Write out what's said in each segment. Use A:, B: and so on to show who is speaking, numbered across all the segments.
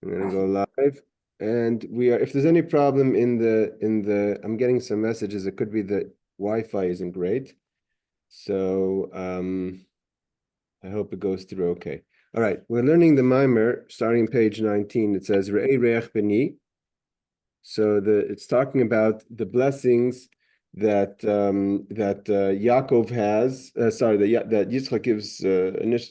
A: I'm gonna go live, and we are. If there's any problem in the, I'm getting some messages. It could be the Wi-Fi isn't great, so I hope it goes through okay. All right, we're learning the Mammar, starting page 19. It says Re'ei Reach Beni. So it's talking about the blessings that Yaakov has. That Yitzchak gives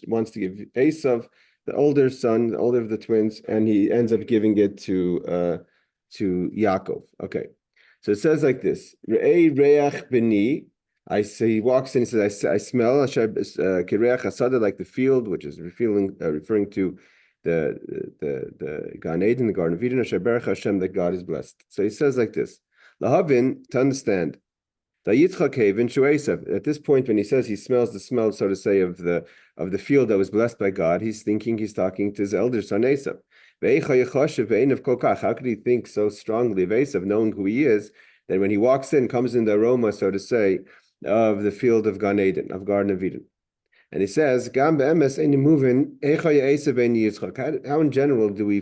A: wants to give Eisav, the older son, the older of the twins, and he ends up giving it to Yaakov. Okay, so it says like this: Re'ei Reach Beni. I say he walks in. He says, "I smell kireach hasada, like the field," which is referring to the Gan Eden, the Garden of Eden, Hashem, that God is blessed. So he says like this: Lahavin, to understand, the Yitzchak Haven Shu Eisav. At this point, when he says he smells the smell, so to say, of the field that was blessed by God, he's talking to his elder son Eisav. How could he think so strongly of Eisav, knowing who he is, that when he walks in, comes in the aroma, so to say, of the field of Gan Eden, of Garden of Eden? And he says, how in general do we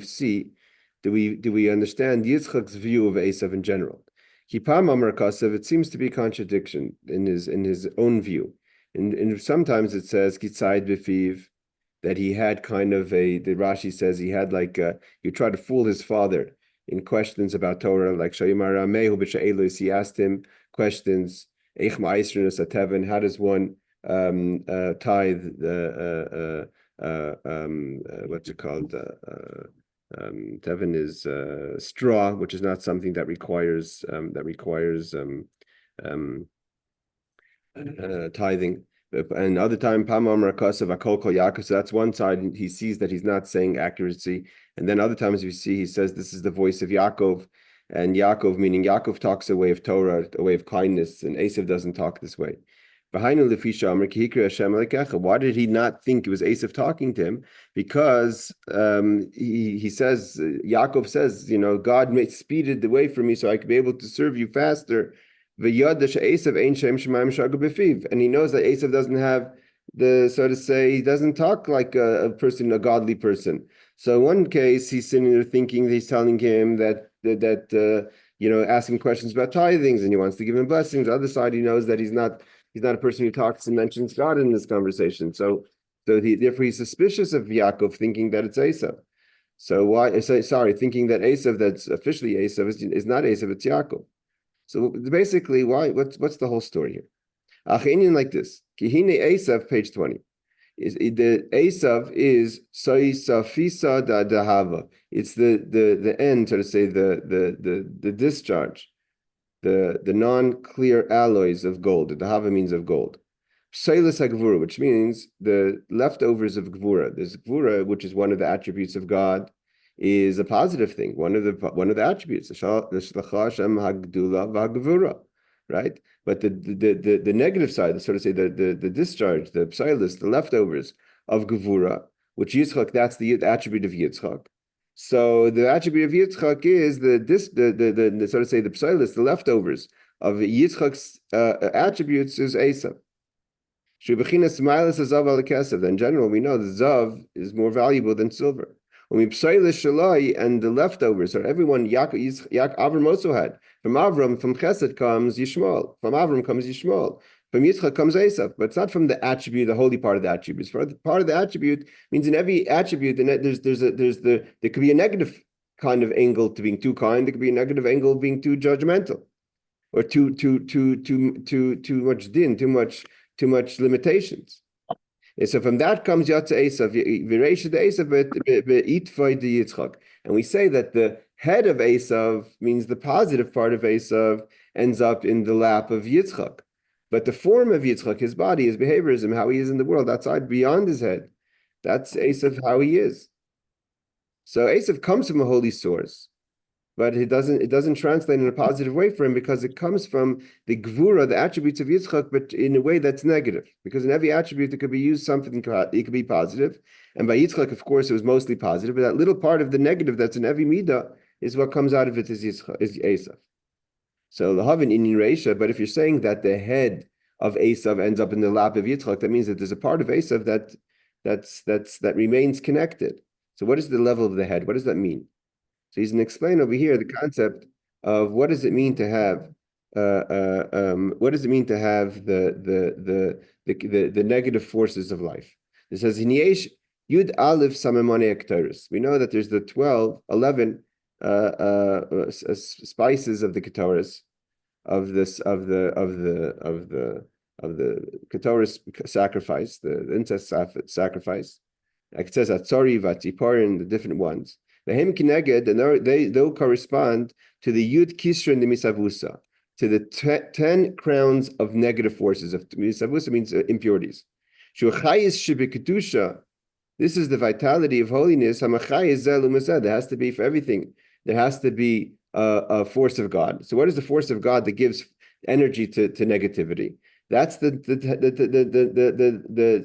A: understand Yitzchak's view of Eisav in general? It seems to be contradiction in his own view. And sometimes it says that he had kind of the Rashi says he had like he tried to fool his father in questions about Torah, like he asked him questions. How does one tithe what's it called? Tevin is straw, which is not something that requires tithing. And other time, so that's one side. He sees that he's not saying accuracy, and then other times we see he says this is the voice of Yaakov. And Yaakov, meaning Yaakov talks a way of Torah, a way of kindness, and Eisav doesn't talk this way. Why did he not think it was Eisav talking to him? Because he says, Yaakov says, God speeded the way for me so I could be able to serve you faster. And he knows that Eisav doesn't have so to say, he doesn't talk like a godly person. So in one case, he's sitting there thinking that he's telling him that asking questions about tithings, and he wants to give him blessings. The other side, he knows that he's not a person who talks and mentions God in this conversation. So therefore he's suspicious of Yaakov, thinking that it's Eisav. Thinking that Eisav, that's officially Eisav, is not Eisav, it's Yaakov. So basically, what's the whole story here? Hakehen like this. Kihine Eisav, page 20. The Eisav is Soisafisa da Dahava. It's the end, so to say, the discharge, the non-clear alloys of gold. The Dahava means of gold. Pseilis HaGvura, which means the leftovers of Gvura. There's Gvura, which is one of the attributes of God, is a positive thing. One of the attributes. The Shlach Hashem HaGdula VaGvura. Right, but the negative side, so to say, the discharge, the psilis, the leftovers of gevura, which Yitzchak, that's the attribute of Yitzchak. So the attribute of Yitzchak is the so to say, the psilis, the leftovers of Yitzchak's attributes is Eisav. In general, we know the zav is more valuable than silver. And the leftovers, or everyone Avram also had. From Avram, from Chesed comes Yishmael. From Avram comes Yishmael. From Yitzchak comes Eisav. But it's not from the attribute, the holy part of the attributes. Part of the attribute means in every attribute, there could be a negative kind of angle to being too kind. There could be a negative angle of being too judgmental, or too much din, too much limitations. And so from that comes Yatza Eisav, Vireisha de Eisav be'itvai de Yitzchak. And we say that the head of Eisav means the positive part of Eisav ends up in the lap of Yitzchak. But the form of Yitzchak, his body, his behaviorism, how he is in the world, outside, beyond his head, that's Eisav, how he is. So Eisav comes from a holy source, but it doesn't translate in a positive way for him, because it comes from the gvura, the attributes of Yitzchak, but in a way that's negative. Because in every attribute it could be used something, it could be positive. And by Yitzchak, of course, it was mostly positive, but that little part of the negative that's in every midah is what comes out of it is Eisav. So lahavin in Reisha, but if you're saying that the head of Eisav ends up in the lap of Yitzchak, that means that there's a part of Eisav that remains connected. So what is the level of the head? What does that mean? So he's going to explain over here the concept of what does it mean to have what does it mean to have the negative forces of life? It says in Yesh Yud Aleph Samemane Ektaris. We know that there's the 11 spices of the Ketores of the Ketores sacrifice, the incest sacrifice. Like it says Atzori, Vatziparin, the different ones. The Hem Kineged, and they'll correspond to the Yud Kisra and the Misavusa, to the 10 crowns of negative forces. Of Misavusa means impurities. Shuchayis Shibikadusha. This is the vitality of holiness. There has to be for everything. There has to be a force of God. So what is the force of God that gives energy to negativity? That's the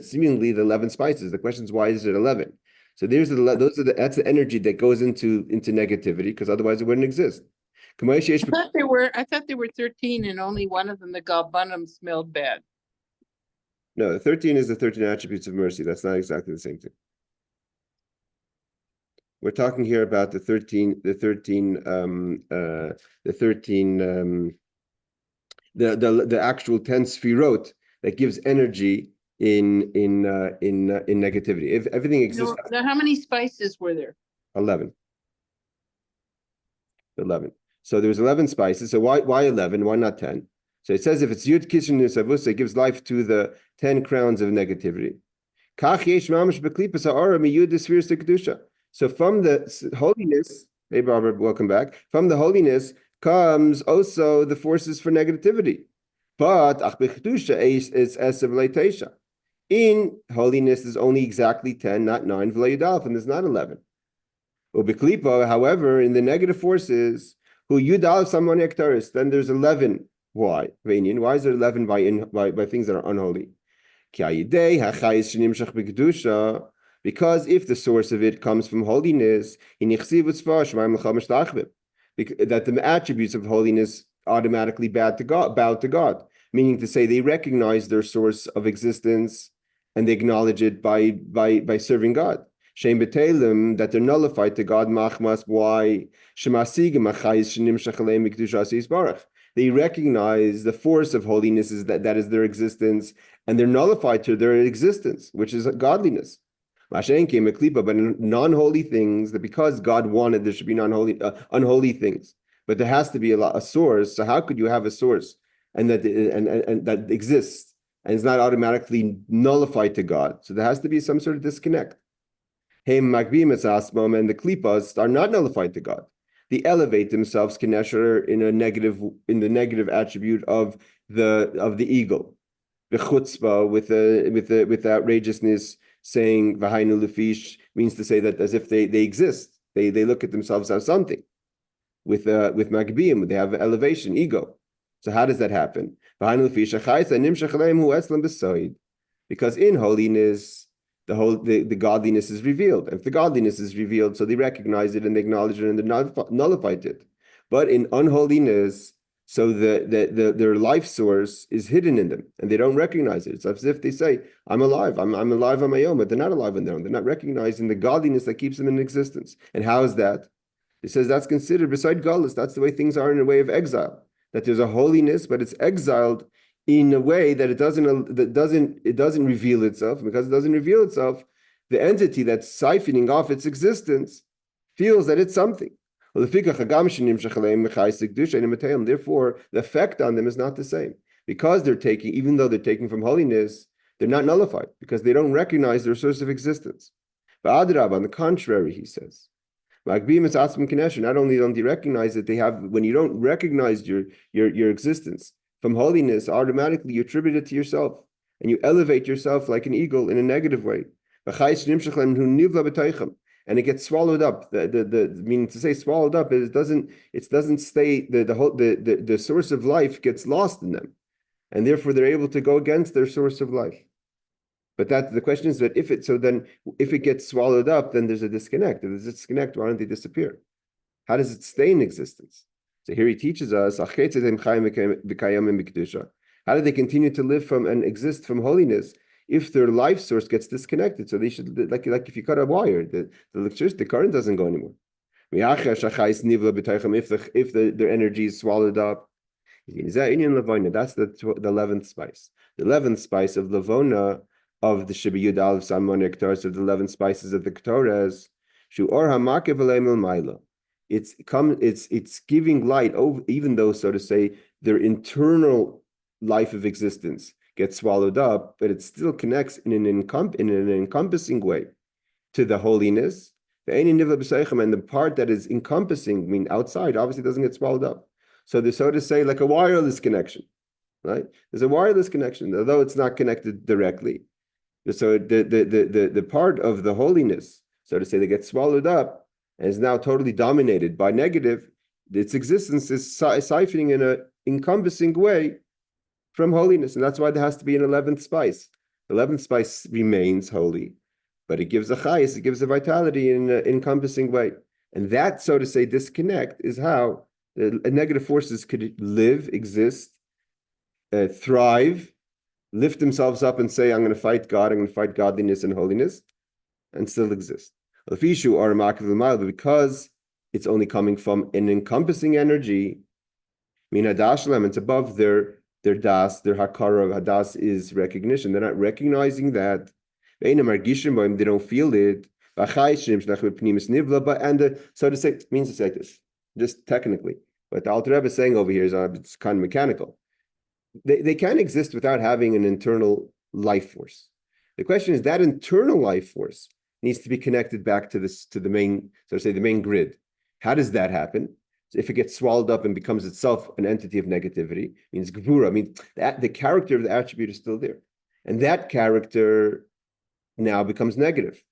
A: seemingly the 11 spices. The question is, why is it 11? So that's the energy that goes into negativity, because otherwise it wouldn't exist.
B: I thought there were 13, and only one of them, the Galbanum, smelled bad.
A: No, the 13 is the 13 attributes of mercy. That's not exactly the same thing. We're talking here about the 13 the actual 10 sfirot that gives energy in negativity. If everything exists.
B: Now, how many spices were there?
A: 11. So there was 11 spices. So why 11? Why not 10? So it says if it's Yud Kishin Nisavusa, it gives life to the 10 crowns of negativity. So from the holiness, hey Barbara, welcome back. From the holiness comes also the forces for negativity. But in holiness is only exactly 10, not 9, and there's not 11. However, in the negative forces, then there's 11. Why? Why is there 11 by things that are unholy? Because if the source of it comes from holiness, that the attributes of holiness automatically bow to God, meaning to say they recognize their source of existence and they acknowledge it by serving God. Shem betelim, that they're nullified to God. Machmas, why? They recognize the force of holiness is that is their existence, and they're nullified to their existence, which is godliness. But in non-holy things, that because God wanted there should be unholy things, but there has to be a source. So how could you have a source and that exists and is not automatically nullified to God? So there has to be some sort of disconnect. And the klipas are not nullified to God. They elevate themselves in the negative attribute of the ego, the chutzpah with the outrageousness. Saying v'hainu lefish means to say that as if they exist. They look at themselves as something. With magbiyim, they have elevation, ego. So how does that happen? Because in holiness, the godliness is revealed. If the godliness is revealed, so they recognize it and they acknowledge it and they nullified it. But in unholiness, so their life source is hidden in them, and they don't recognize it. It's as if they say, "I'm alive. I'm alive on my own," but they're not alive on their own. They're not recognizing the godliness that keeps them in existence. And how is that? It says that's considered beside godless. That's the way things are in a way of exile. That there's a holiness, but it's exiled in a way that it doesn't reveal itself. And because it doesn't reveal itself, the entity that's siphoning off its existence feels that it's something. Therefore, the effect on them is not the same. Because even though they're taking from holiness, they're not nullified because they don't recognize their source of existence. But on the contrary, he says, not only don't they recognize that they have, when you don't recognize your existence from holiness, automatically you attribute it to yourself and you elevate yourself like an eagle in a negative way. And it gets swallowed up. The meaning to say swallowed up is it doesn't stay. The source of life gets lost in them, and therefore they're able to go against their source of life. But the question is that if it gets swallowed up, then there's a disconnect. If there's a disconnect, why don't they disappear? How does it stay in existence? So here he teaches us how do they continue to live from and exist from holiness, if their life source gets disconnected. So they should, like if you cut a wire, the electricity, the current doesn't go anymore. If their energy is swallowed up. That's the 11th spice. The 11th spice of Lavona of the Shibiyud Aleph Samon Ektaras of the 11 spices of the Ketores. It's giving light over, even though, so to say, their internal life of existence gets swallowed up, but it still connects in an encompassing way to the holiness. And the part that is encompassing, I mean outside, obviously doesn't get swallowed up. So there's, so to say, like a wireless connection, right? There's a wireless connection, although it's not connected directly. So the part of the holiness, so to say, that gets swallowed up and is now totally dominated by negative, its existence is siphoning in an encompassing way from holiness. And that's why there has to be an 11th spice. The 11th spice remains holy, but it gives a chayis, it gives a vitality in an encompassing way. And that, so to say, disconnect is how the negative forces could live, exist, thrive, lift themselves up and say, I'm going to fight God, I'm going to fight godliness and holiness, and still exist. Because it's only coming from an encompassing energy, it's above their das, their hakara. Hadas is recognition. They're not recognizing that. They don't feel it. So to say, it means to say this, just technically. What the Alter Rebbe is saying over here is it's kind of mechanical. They can't exist without having an internal life force. The question is that internal life force needs to be connected back to the main, so to say, the main grid. How does that happen? So if it gets swallowed up and becomes itself an entity of negativity, means gvura, means that the character of the attribute is still there. And that character now becomes negative.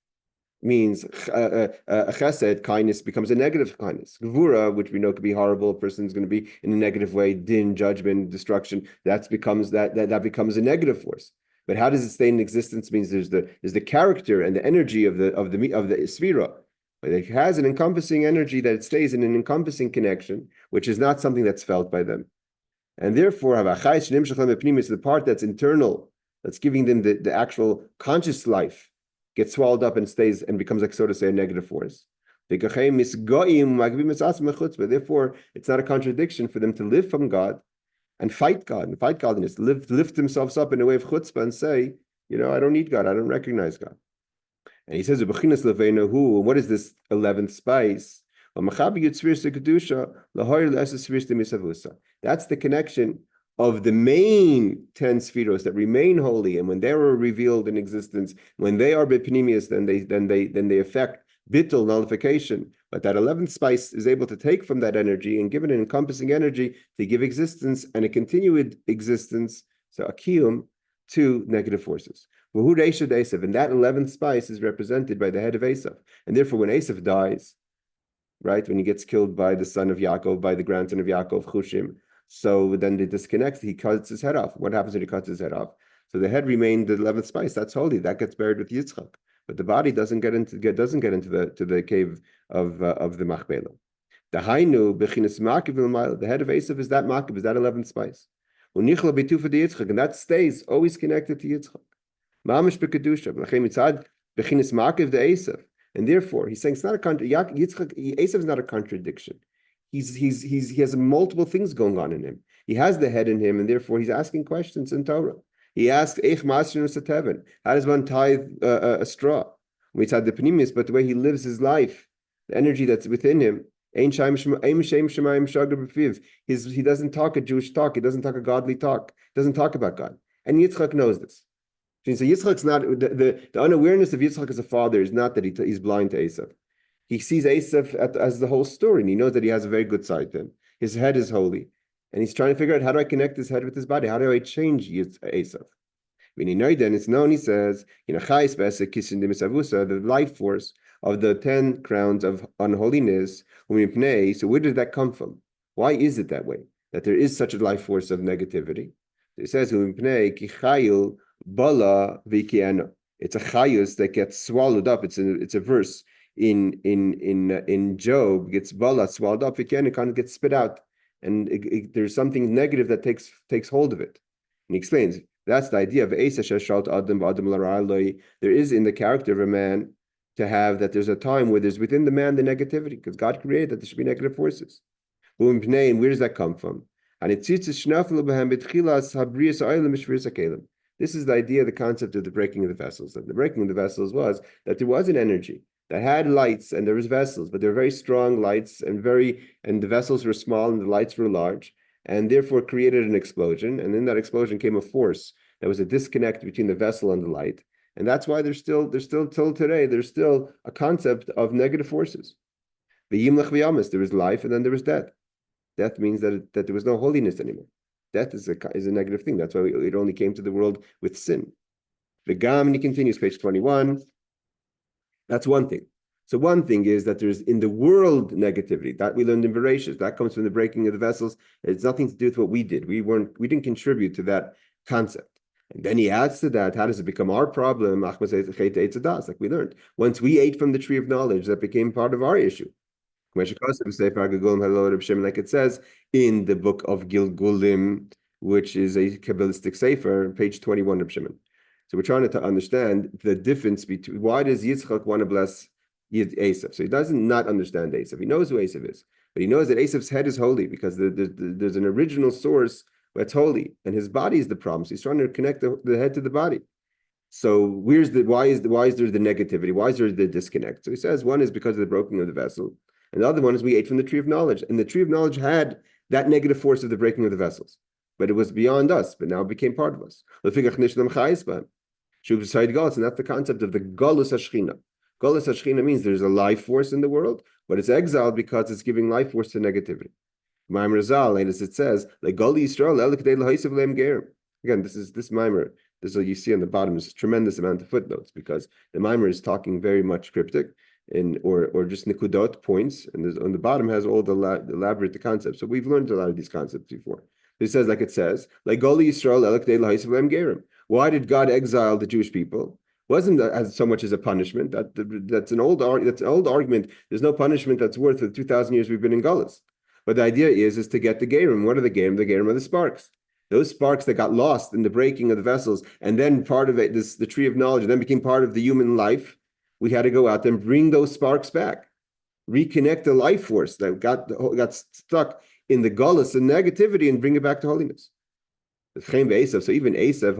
A: Means chesed, kindness, becomes a negative kindness. Gvura, which we know could be horrible, a person's going to be in a negative way, din, judgment, destruction, that becomes a negative force. But how does it stay in existence? Means there's the character and the energy of the sphira. It has an encompassing energy that it stays in an encompassing connection, which is not something that's felt by them. And therefore, the part that's internal, that's giving them the actual conscious life, gets swallowed up and stays and becomes, like, so to say, a negative force. Therefore, it's not a contradiction for them to live from God and fight God and fight godliness, lift themselves up in a way of chutzpah and say, I don't need God, I don't recognize God. And he says, what is this 11th spice? That's the connection of the main 10 spheros that remain holy, and when they were revealed in existence, when they are bipnimius, then they affect bittul, nullification. But that 11th spice is able to take from that energy and give it an encompassing energy to give existence and a continued existence, so a kiyum, to negative forces. And that 11th spice is represented by the head of Eisav. And therefore, when Eisav dies, right, when he gets killed by the son of Yaakov, by the grandson of Yaakov, Chushim, so then they disconnect, he cuts his head off. What happens when he cuts his head off? So the head remained the 11th spice, that's holy, that gets buried with Yitzchak. But the body doesn't get into the cave of the Machpelah. The Hainu, Bechinas Makiv, the head of Eisav is that Makiv, is that 11th spice. And that stays always connected to Yitzchak. Mamish Bekadusha, Bechinas Makiv the Eisav. And therefore, he's saying it's not a Eisav is not a contradiction. He has multiple things going on in him. He has the head in him, and therefore he's asking questions in Torah. He asks, how does one tithe a straw? We tithe the pneumis, but the way he lives his life, the energy that's within him, he doesn't talk a Jewish talk, he doesn't talk a godly talk, he doesn't talk about God. And Yitzchak knows this. So Yitzchak's not, the unawareness of Yitzchak as a father is not that he's blind to Eisav. He sees Eisav as the whole story, and he knows that he has a very good side to him. His head is holy, and he's trying to figure out, how do I connect his head with his body? How do I change Eisav? When he knows, then it's known, he says, the life force of the 10 crowns of unholiness. So where did that come from? Why is it that way? That there is such a life force of negativity? It says, it's a chayus that gets swallowed up. It's a verse in Job, gets bala swallowed up. It kind of gets spit out, and there's something negative that takes hold of it. And he explains That's the idea of Eisav sheshalt adam b'adam l'ra'aloi. There is in the character of a man to have that there's a time where there's within the man the negativity, because God created that there should be negative forces. And where does that come from? This is the idea, the concept of the breaking of the vessels. That the breaking of the vessels was that there was an energy that had lights and there was vessels, but they were very strong lights and the vessels were small and the lights were large, and therefore created an explosion. And in that explosion came a force that was a disconnect between the vessel and the light. And that's why there's still till today, there's still a concept of negative forces. There was life and then there was death. Death means that there was no holiness anymore. Death is a negative thing. That's why it only came to the world with sin. The Gam, and he continues, page 21. That's one thing. So one thing is that there's in the world negativity that we learned in Bereshit. That comes from the breaking of the vessels. It's nothing to do with what we did. We didn't contribute to that concept. And then he adds to that, how does it become our problem? Like we learned. Once we ate from the tree of knowledge, that became part of our issue. Like it says in the book of Gilgulim, which is a Kabbalistic sefer, page 21 of Shimon. So we're trying to understand the difference between why does Yitzchak want to bless Eisav? So he doesn't not understand Eisav. He knows who Eisav is, but he knows that Eisav's head is holy because there's an original source that's holy, and his body is the problem. So he's trying to connect the head to the body. So why is there the negativity? Why is there the disconnect? So he says one is because of the breaking of the vessel. And the other one is we ate from the tree of knowledge. And the tree of knowledge had that negative force of the breaking of the vessels. But it was beyond us, but now it became part of us. And that's the concept of the Galus HaShechina. Galus HaShechina means there's a life force in the world, but it's exiled because it's giving life force to negativity. Mammar Razal, as it says, again, this Mammar, this is what you see on the bottom, is a tremendous amount of footnotes because the Mammar is talking very much cryptic. Or just nikudot points, and on the bottom has all the elaborate concepts. So we've learned a lot of these concepts before. It says, like it says, like Goli Yisrael. Why did God exile the Jewish people? Wasn't that as so much as a punishment? That's an old argument. There's no punishment that's worth the 2,000 years we've been in Gullus. But the idea is to get the Gerim. What are the Gerim? The Gerim are the sparks. Those sparks that got lost in the breaking of the vessels, and then part of it, the tree of knowledge, and then became part of the human life. We had to go out there and bring those sparks back, reconnect the life force that got stuck in the gullus and negativity and bring it back to holiness. So even Eisav,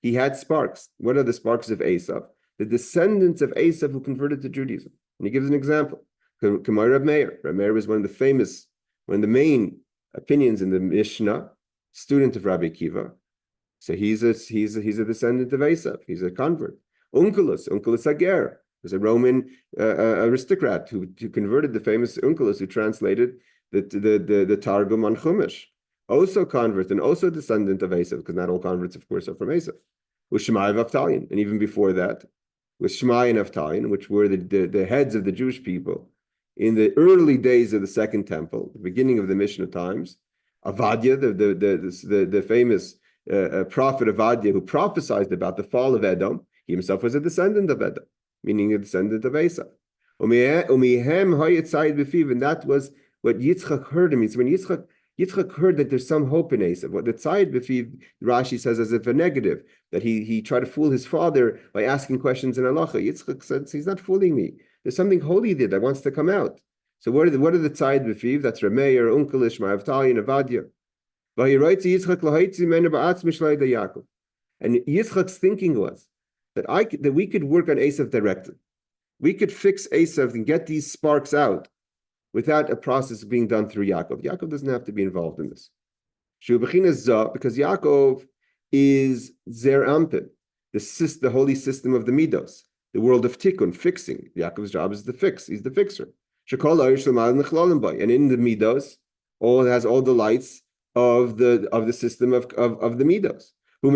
A: he had sparks. What are the sparks of Eisav? The descendants of Eisav who converted to Judaism. And he gives an example. Rabbi Meir. Rabbi Meir was one of the main opinions in the Mishnah, student of Rabbi Akiva. So he's a descendant of Eisav. He's a convert. Onkelos Ager was a Roman aristocrat who converted, the famous Onkelos who translated the Targum on Chumash. Also convert and also descendant of Eisav, because not all converts, of course, are from Eisav. With Shemai of Avtalion, and even before that, with Shemai and Avtalion, which were the heads of the Jewish people in the early days of the Second Temple, the beginning of the Mishnah times. Avadia, the famous prophet Avadia, who prophesied about the fall of Edom. He himself was a descendant of Edom, meaning a descendant of Eisav. And that was what Yitzchak heard him. When Yitzchak heard that there's some hope in Eisav, what the Tzayid B'fiv, Rashi says as if a negative, that he tried to fool his father by asking questions in halacha. Yitzchak said, he's not fooling me. There's something holy there that wants to come out. So what are the Tzayid B'fiv? That's Rameir, Unkelish, Ma'avtali, and Avadia. And Yitzchak's thinking was that we could work on Eisav directly. We could fix Eisav and get these sparks out without a process being done through Yaakov. Yaakov doesn't have to be involved in this. Because Yaakov is Zer Ampin, the holy system of the Midos, the world of Tikkun, fixing. Yaakov's job is to fix. He's the fixer. And in the Midos, has all the lights of the system of the Midos. And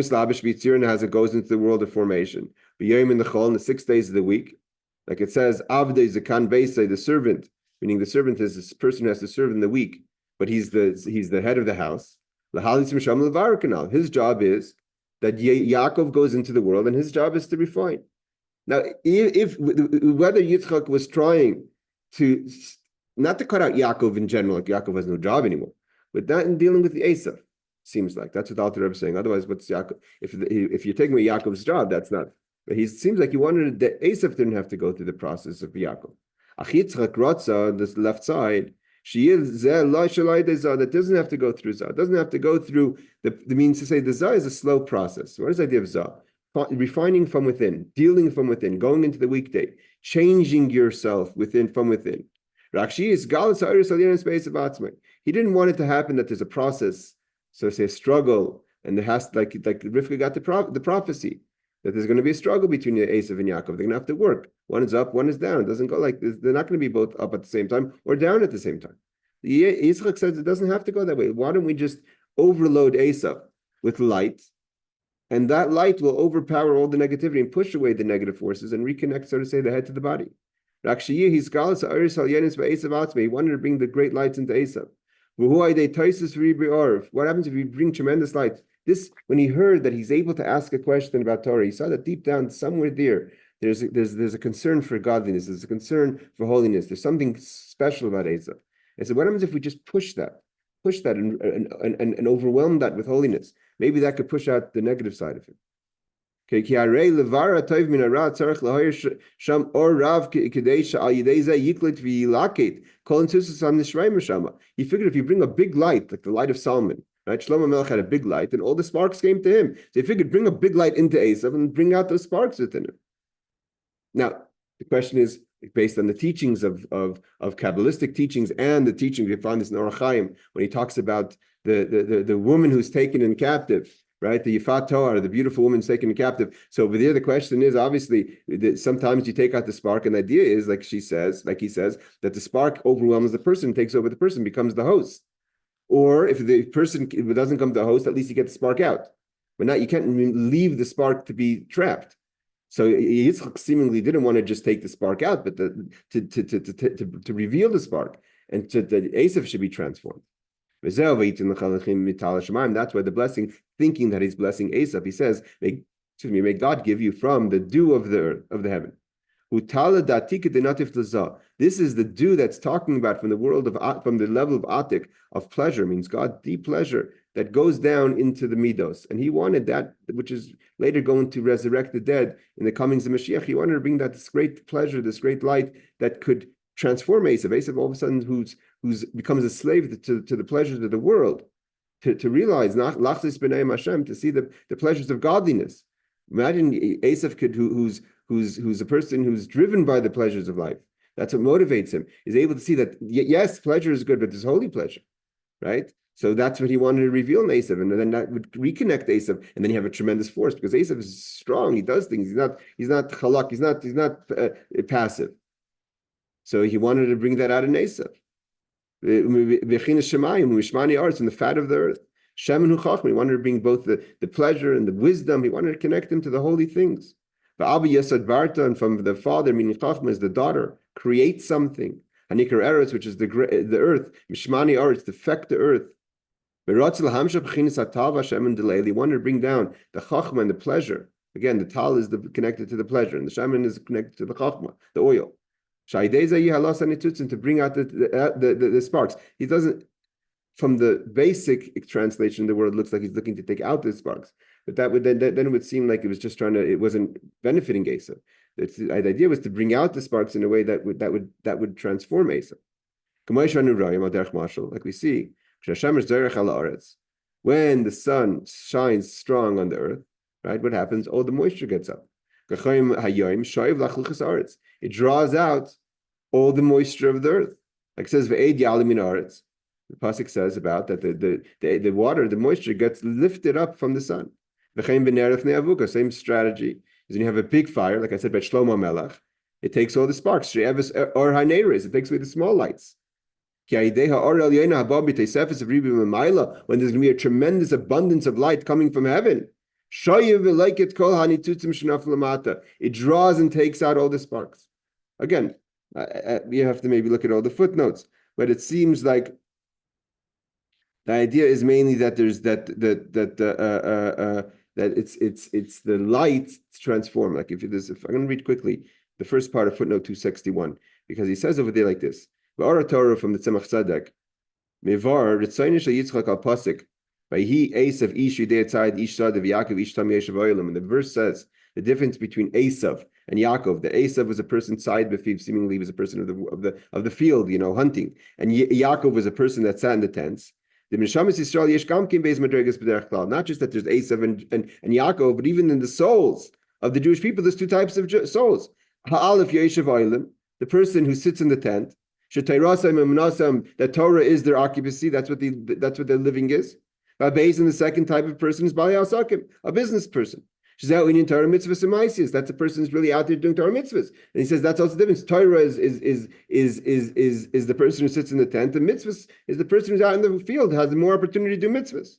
A: as it goes into the world of formation. In the 6 days of the week, like it says, Avdei Zakan Beisai, the servant, meaning the servant is this person who has to serve in the week, but he's the head of the house. His job is that Yaakov goes into the world, and his job is to refine. Now, if whether Yitzchak was trying to not to cut out Yaakov in general, like Yaakov has no job anymore, but not in dealing with the Eisav. Seems like that's what Alter Rebbe is saying. Otherwise, what's Yaakov? If you're taking away Yaakov's job, that's not. But he seems like he wanted that Eisav didn't have to go through the process of Yaakov. Yitzchak Ratza, this left side, she is that doesn't have to go through Zah. It doesn't have to go through the means to say the Zah is a slow process. What is the idea of Zah? Refining from within, dealing from within, going into the weekday, changing yourself from within. He didn't want it to happen that there's a process, so say a struggle, and there has like Rivka got the prophecy that there's going to be a struggle between Eisav and Yaakov. They're going to have to work. One is up, one is down. It doesn't go like this. They're not going to be both up at the same time or down at the same time. Yitzchak says it doesn't have to go that way. Why don't we just overload Eisav with light, and that light will overpower all the negativity and push away the negative forces and reconnect, so to say, the head to the body. He wanted to bring the great lights into Eisav. What happens if you bring tremendous light? This, when he heard that he's able to ask a question about Torah, he saw that deep down somewhere there's a concern for godliness, there's a concern for holiness, there's something special about Eisav. And so what happens if we just push that and overwhelm that with holiness? Maybe that could push out the negative side of him. Okay, you figured if you bring a big light, like the light of Solomon, right? Shlomo Melech had a big light, and all the sparks came to him. So he figured bring a big light into Eisav and bring out those sparks within him. Now, the question is, based on the teachings of Kabbalistic teachings and the teachings we find this in Orach Chaim, when he talks about the woman who's taken in captive, right? The Yifat Toar, the beautiful woman taken in captive. So over there, the question is obviously that sometimes you take out the spark, and the idea is, like he says, that the spark overwhelms the person, takes over the person, becomes the host. Or if the person doesn't come to the host, at least you get the spark out. But not, you can't leave the spark to be trapped. So Yitzchak seemingly didn't want to just take the spark out, but to reveal the spark, and that Eisav should be transformed. That's why the blessing, thinking that he's blessing Eisav, he says, may God give you from the dew of the earth, of the heaven. This is the dew that's talking about from the world of, from the level of Atik, of pleasure, means God, deep pleasure that goes down into the Midos. And he wanted that, which is later going to resurrect the dead in the comings of Mashiach. He wanted to bring that this great pleasure, this great light that could transform Eisav. Eisav all of a sudden who's becomes a slave to the pleasures of the world, to realize not lachzis b'nei Hashem, to see the pleasures of godliness. Imagine Eisav who's a person who's driven by the pleasures of life. That's what motivates him. He's able to see that yes, pleasure is good, but there's holy pleasure, right? So that's what he wanted to reveal in Eisav, and then that would reconnect Eisav, and then you have a tremendous force because Eisav is strong. He does things. He's not chalak. He's not passive. So he wanted to bring that out in Eisav. Arts in the fat of the earth. Shemin Chacham. He wanted to bring both the pleasure and the wisdom. He wanted to connect them to the holy things. The Abba Yesod Barta, and from the father, meaning Chachma, is the daughter, create something. Hanikar Eretz, which is the earth. Mishmani Arts, defect the earth. He wanted to bring down the Chachma and the pleasure. Again, the Tal is connected to the pleasure, and the Shaman is connected to the Chachma, the oil. To bring out the sparks. He doesn't, from the basic translation, the word looks like he's looking to take out the sparks. But that would then it would seem like it was just it wasn't benefiting Eisav. The idea was to bring out the sparks in a way that would transform Eisav. Like we see, when the sun shines strong on the earth, right? What happens? All the moisture gets up. It draws out all the moisture of the earth. Like it says, the pasuk says about that the water, the moisture gets lifted up from the sun. Same strategy is when you have a big fire, like I said, by Shlomo Melech, it takes all the sparks. It takes away the small lights. When there's going to be a tremendous abundance of light coming from heaven, it draws and takes out all the sparks. Again, you have to maybe look at all the footnotes, but it seems like the idea is mainly that there's that it's the light transformed. Like if I'm going to read quickly the first part of footnote 261, because he says over there like this: Torah from the Tzemach Tzedek, Mevar Ritzainish Yitzchak al Pasik Eisav Ishu Deatzad Ishad of Yaakov Ishtam Yeshav Oilam. And the verse says the difference between Eisav and Yaakov. That Eisav was a person side befiv, seemingly was a person of the field, hunting, and Yaakov was a person that sat in the tents. The Mishamis Yisrael Yesh Gamkin Beis Madregas B'derech Klal. Not just that there's Eisav and Yaakov, but even in the souls of the Jewish people, there's two types of souls. Ha'alef Yeshav Oilam, the person who sits in the tent. That Torah is their occupancy. That's what their living is. Ba'beis, and the second type of person is Bali Asakim, a business person. Torah mitzvahs and ma'asis. That's a person who's really out there doing Torah mitzvahs. And he says that's also the difference. Torah is the person who sits in the tent. The mitzvahs is the person who's out in the field, has more opportunity to do mitzvahs.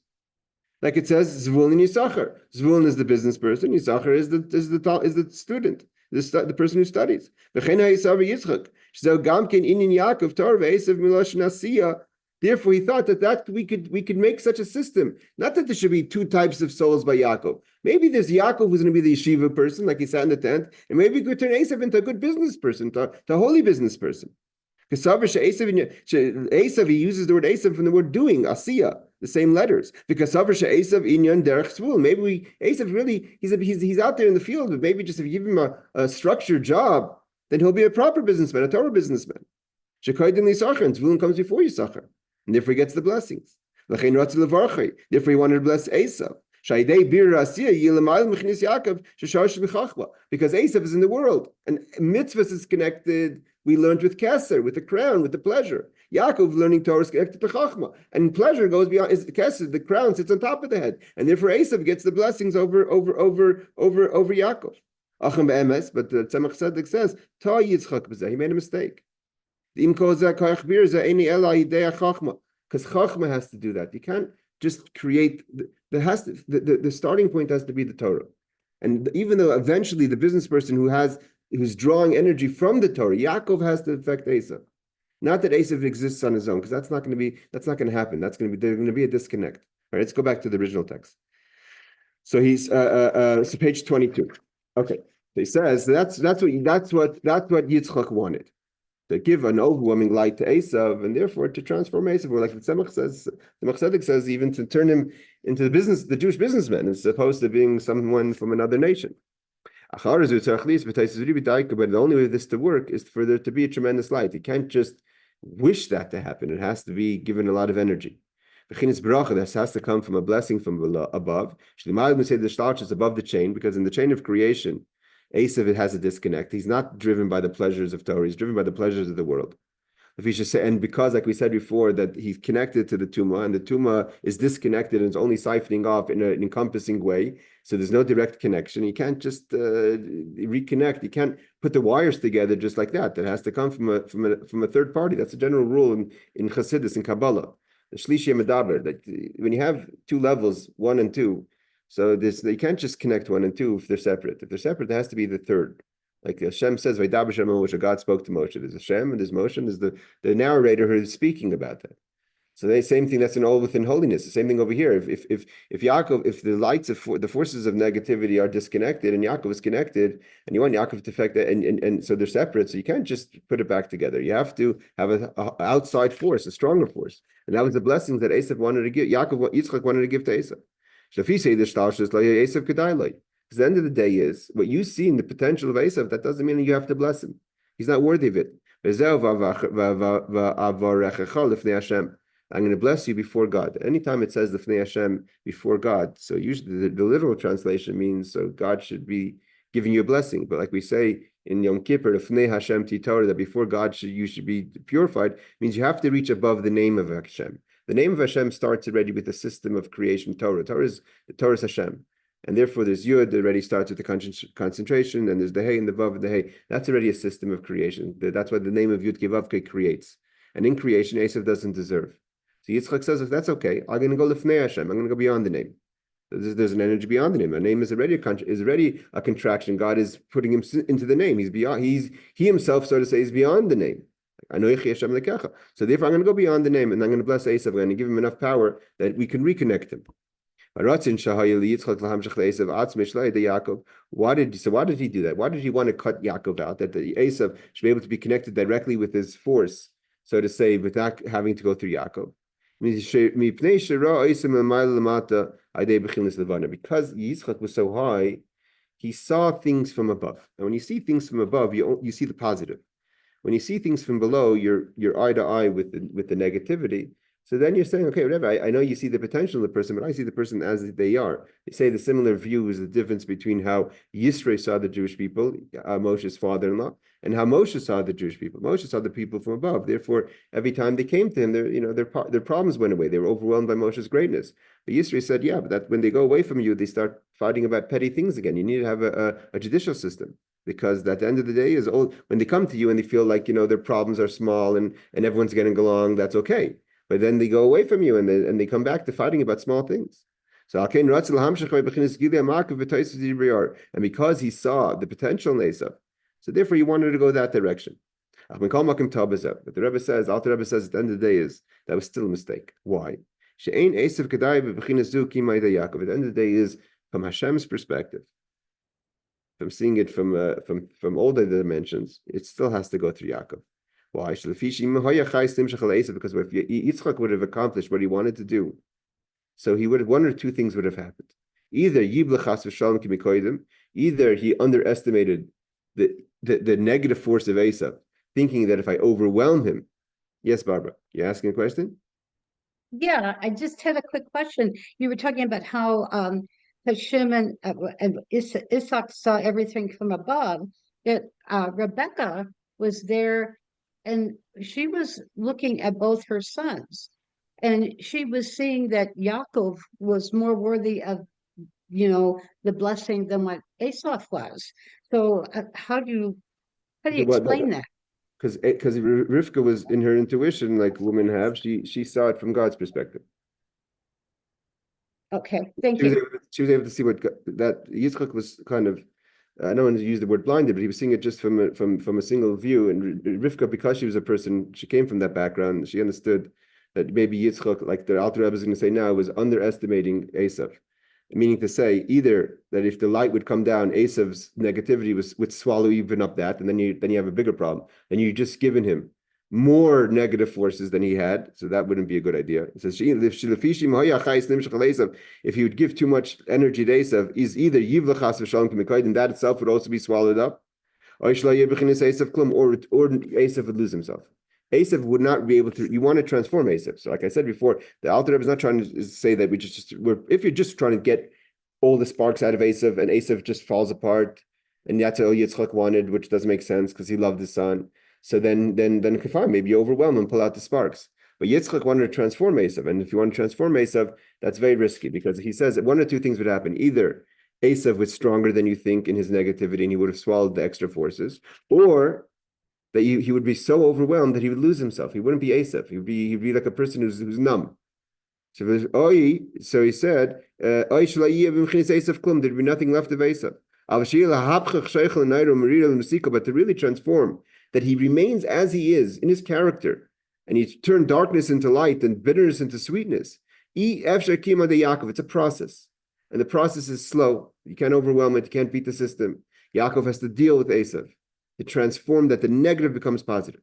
A: Like it says, Zvulun and Yisachar. Zvulun is the business person. Yisachar is the student, the person who studies. Therefore, he thought that we could make such a system. Not that there should be two types of souls by Yaakov. Maybe there's Yaakov who's going to be the yeshiva person, like he sat in the tent, and maybe we could turn Eisav into a good business person, to a holy business person. Because Eisav, he uses the word Eisav from the word doing, asiya, the same letters. Because Eisav inyan derech svul. Maybe Eisav really he's out there in the field, but maybe just if you give him a structured job, then he'll be a proper businessman, a Torah businessman. Shekaydin Yisachar, and Zvulun comes before Yisachar. And therefore he gets the blessings. Therefore he wanted to bless Eisav. Because Eisav is in the world. And mitzvahs is connected, we learned with Keser, with the crown, with the pleasure. Yaakov learning Torah is connected to Chachma. And pleasure goes beyond Keser, the crown sits on top of the head. And therefore Eisav gets the blessings over Yaakov. But the Tzemach Tzedek says, Ta Yitzchak b'zeh, he made a mistake. Because Chachma has to do that. You can't just create. The starting point has to be the Torah, and even though eventually the business person who's drawing energy from the Torah, Yaakov has to affect Eisav. Not that Eisav exists on his own, because that's not going to happen. There's going to be a disconnect. All right, let's go back to the original text. So he's so page 22. Okay, so he says that's what Yitzchak wanted. To give an overwhelming light to Eisav, and therefore to transform Eisav, or like the Tzemach says, the Machzedek says, even to turn him into the Jewish businessman, as opposed to being someone from another nation. But the only way this to work is for there to be a tremendous light. You can't just wish that to happen. It has to be given a lot of energy. This has to come from a blessing from above. We say the starch is above the chain, because in the chain of creation, Eisav has a disconnect. He's not driven by the pleasures of Torah. He's driven by the pleasures of the world. If he should say, and because, like we said before, that he's connected to the Tumah, and the Tumah is disconnected and it's only siphoning off in an encompassing way, so there's no direct connection. You can't just reconnect. You can't put the wires together just like that. That has to come from a third party. That's a general rule in Chassidus and Kabbalah. The Shlishia Medaber, that when you have two levels, 1 and 2. So you can't just connect 1 and 2 if they're separate. If they're separate, there has to be the third. Like Hashem says, "Vaydaber Hashem Moshe," God spoke to Moshe. There's Hashem and there's Moshe, and there's the narrator who is speaking about that. So the same thing that's in all within holiness. The same thing over here. If Yaakov, if the lights of the forces of negativity are disconnected and Yaakov is connected, and you want Yaakov to affect that, and so they're separate, so you can't just put it back together. You have to have an outside force, a stronger force, and that was the blessings that Eisav wanted to give. Yitzchak wanted to give to Eisav. So if you say the shtash is like Eisav Kedai, because the end of the day is what you see in the potential of Eisav. That doesn't mean you have to bless him. He's not worthy of it. I'm going to bless you before God. Anytime it says Lifnei Hashem before God, so usually the literal translation means so God should be giving you a blessing. But like we say in Yom Kippur, Lifnei Hashem Titorah, that before God you should be purified, means you have to reach above the name of Hashem. The name of Hashem starts already with the system of creation Torah. Torah is Hashem. And therefore there's Yud that already starts with the concentration, and there's the Hey and the Vav and the Hey. That's already a system of creation. That's what the name of Yud Kevavke creates. And in creation, Eisav doesn't deserve. So Yitzchak says, if that's okay, I'm going to go Lifnei Hashem. I'm going to go beyond the name. There's an energy beyond the name. A name is already a contraction. God is putting him into the name. He's beyond. He himself, so to say, is beyond the name. So therefore, I'm going to go beyond the name, and I'm going to bless Eisav. I'm going to give him enough power that we can reconnect him. Why did he do that? Why did he want to cut Yaakov out? That the Eisav should be able to be connected directly with his force, so to say, without having to go through Yaakov. Yitzchak was so high, he saw things from above. And when you see things from above, you see the positive. When you see things from below, you're eye to eye with the negativity. So then you're saying, okay, whatever. I know you see the potential of the person, but I see the person as they are. They say the similar view is the difference between how Yisro saw the Jewish people, Moshe's father-in-law, and how Moshe saw the Jewish people. Moshe saw the people from above. Therefore, every time they came to him, their problems went away. They were overwhelmed by Moshe's greatness. But Yisro said, yeah, but that when they go away from you, they start fighting about petty things again. You need to have a judicial system. Because at the end of the day, when they come to you and they feel like their problems are small and everyone's getting along, that's okay. But then they go away from you and they come back to fighting about small things. So and because he saw the potential in Eisav, so therefore he wanted to go that direction. But the Rebbe says, Alter Rebbe says at the end of the day that was still a mistake. Why? At the end of the day is from Hashem's perspective. From seeing it from all the dimensions, it still has to go through Yaakov. Why? Because if Yitzchak would have accomplished what he wanted to do, so he would have one or two things would have happened. Either he underestimated the negative force of Eisav, thinking that if I overwhelm him. Yes, Barbara, you asking a question?
C: Yeah, I just had a quick question. You were talking about how Hashem and Isaac saw everything from above. That Rebecca was there, and she was looking at both her sons, and she was seeing that Yaakov was more worthy of, the blessing than what Esau was. So how do you explain that?
A: Because Rivka was in her intuition, like women have, she saw it from God's perspective.
C: Okay, thank you.
A: She was able to see that Yitzchak was kind of, I don't want to use the word blinded, but he was seeing it just from a single view. And Rivka, because she was a person, she came from that background, she understood that maybe Yitzchak, like the Alter Rebbe is going to say now, was underestimating Eisav. Meaning to say, either that if the light would come down, Esav's negativity would swallow even up that, and then you have a bigger problem. And you've just given him more negative forces than he had, so that wouldn't be a good idea. It says, if he would give too much energy to Eisav, is either and that itself would also be swallowed up, or Eisav would lose himself. Eisav would not be able to. You want to transform Eisav. So, like I said before, the Alter Rebbe is not trying to say that if you're just trying to get all the sparks out of Eisav, and Eisav just falls apart, and that's all Yitzchak wanted, which doesn't make sense because he loved his son. So then fine, maybe you overwhelm and pull out the sparks. But Yitzchak wanted to transform Eisav, and if you want to transform Eisav, that's very risky because he says that one or two things would happen: either Eisav was stronger than you think in his negativity, and he would have swallowed the extra forces, or that he would be so overwhelmed that he would lose himself. He wouldn't be Eisav. He'd be like a person who's numb. So he said, there'd be nothing left of Eisav. But to really transform, that he remains as he is in his character, and he turned darkness into light and bitterness into sweetness. It's a process, and the process is slow. You can't overwhelm it. You can't beat the system. Yaakov has to deal with Eisav to transform that the negative becomes positive.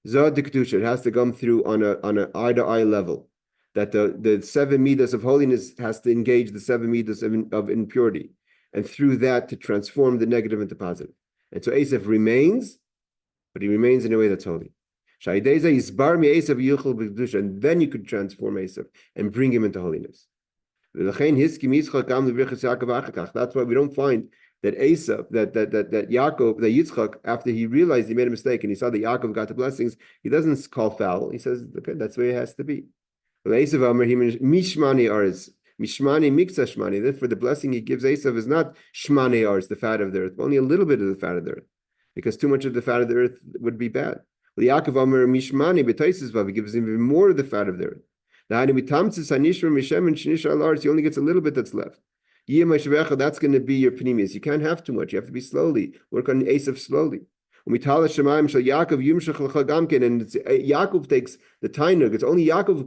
A: Zod de Kedusha, it has to come through on an eye-to-eye level. That the 7 midas of holiness has to engage the 7 midas of impurity, and through that to transform the negative into positive. And so Eisav remains, but he remains in a way that's holy. And then you could transform Eisav and bring him into holiness. That's why we don't find that Eisav, that Yaakov, that Yitzchak, after he realized he made a mistake and he saw that Yaakov got the blessings, he doesn't call foul. He says, okay, that's the way it has to be. Eisav mishmani aris, mishmani miksa shmani. Therefore, the blessing he gives Eisav is not shmani aris, the fat of the earth, only a little bit of the fat of the earth, because too much of the fat of the earth would be bad. Yaakov Amar mishmani b'taisesvav, he gives him even more of the fat of the earth. He only gets a little bit that's left. That's going to be your pneumius. You can't have too much. You have to be slowly. Work on Eisav slowly. And Yaakov takes the tainug. It's only Yaakov who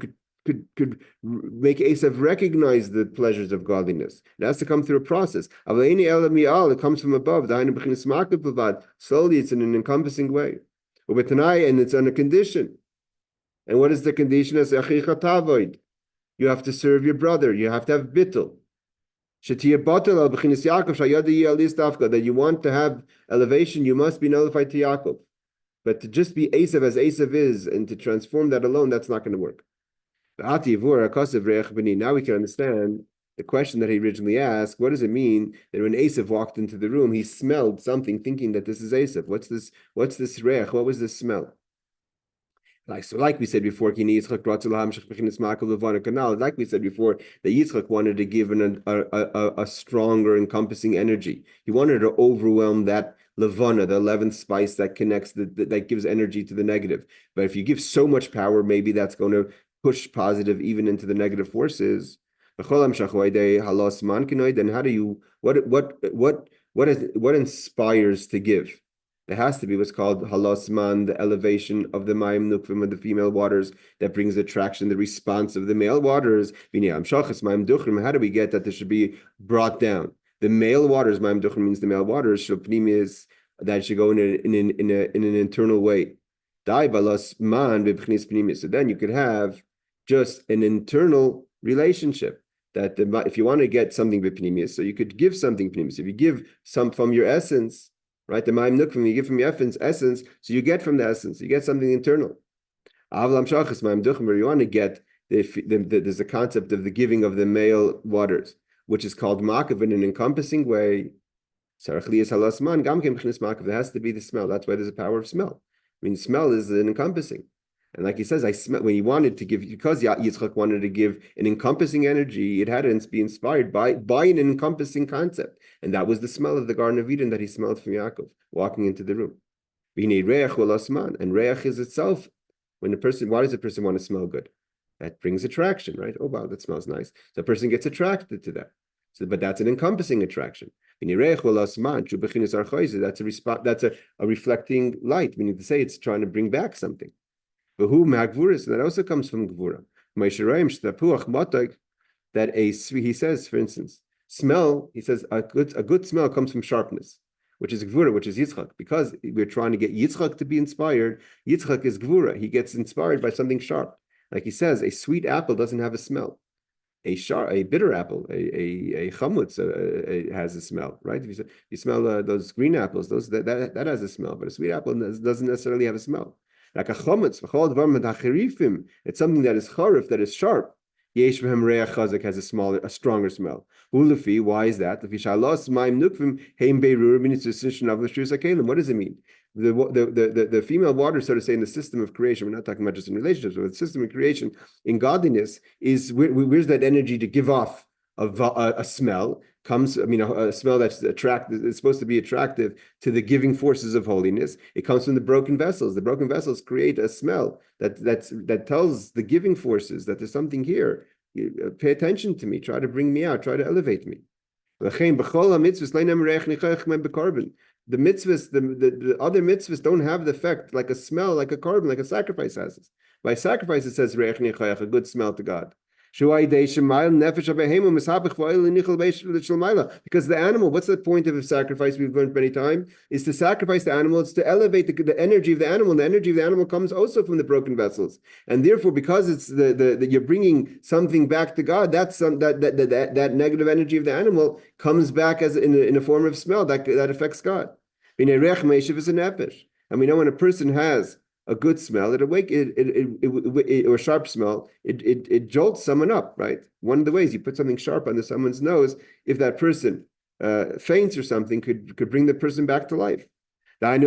A: could make Eisav recognize the pleasures of godliness. It has to come through a process. It comes from above. Slowly, it's in an encompassing way. And it's on a condition. And what is the condition? As achicha tavoid. You have to serve your brother. You have to have bittul. That you want to have elevation, you must be nullified to Yaakov. But to just be Eisav as Eisav is and to transform that alone, that's not going to work. Now we can understand the question that he originally asked. What does it mean that when Eisav walked into the room, he smelled something thinking that this is Eisav? What's this reich? What was this smell? Like we said before, like we said before, that Yitzchak wanted to give a stronger encompassing energy. He wanted to overwhelm that levana, the 11th spice that connects, that gives energy to the negative. But if you give so much power, maybe that's going to push positive even into the negative forces. Then how do you, what inspires to give? There has to be what's called halasman, the elevation of the mayim nukvim of the female waters that brings attraction, the response of the male waters. How do we get that this should be brought down? The male waters, mayim duchrim means the male waters, is that should go in an internal way. So then you could have just an internal relationship. That if you want to get something b'pnimius, so you could give something pnimius. If you give some from your essence, right? The ma'im nukvim, you give from your essence, so you get from the essence, you get something internal. Where you want to get there's a concept of the giving of the male waters, which is called makav in an encompassing way. There has to be the smell. That's why there's a power of smell. I mean, smell is an encompassing. And like he says, I smell when he wanted to give, because Yitzchak wanted to give an encompassing energy, it had to be inspired by an encompassing concept. And that was the smell of the Garden of Eden that he smelled from Yaakov walking into the room. And reach is itself, when why does a person want to smell good? That brings attraction, right? Oh, wow, that smells nice. So a person gets attracted to that. So, but that's an encompassing attraction. That's a reflecting light, meaning to say it's trying to bring back something. But who magvuris, and that also comes from gvura. That he says, for instance, smell. He says a good smell comes from sharpness, which is gvura, which is Yitzchak. Because we're trying to get Yitzchak to be inspired. Yitzchak is gvura. He gets inspired by something sharp. Like he says, a sweet apple doesn't have a smell. A bitter apple, a chamutz has a smell, right? If you smell those green apples, that has a smell, but a sweet apple doesn't necessarily have a smell. Like a chametz, it's something that is charif, that is sharp. Yesh v'hem reach chazak has a stronger smell. Ulufi, why is that? What does it mean? The female water, so to say, in the system of creation, we're not talking about just in relationships, but the system of creation in godliness is where's that energy to give off of a smell comes. I mean, a smell that's attractive. It's supposed to be attractive to the giving forces of holiness. It comes from the broken vessels. The broken vessels create a smell that tells the giving forces that there's something here. Pay attention to me. Try to bring me out. Try to elevate me. The mitzvahs, the other mitzvahs don't have the effect like a smell, like a carbon, like a sacrifice has. By sacrifice, it says a good smell to God. Because the animal, what's the point of a sacrifice? We've learned many times is to sacrifice the animal. It's to elevate the energy of the animal. And the energy of the animal comes also from the broken vessels, and therefore, because it's the you're bringing something back to God, that's that negative energy of the animal comes back as in a form of smell that affects God. And we know when a person has a good smell, or sharp smell, it jolts someone up, right? One of the ways you put something sharp under someone's nose, if that person faints or something, could bring the person back to life. If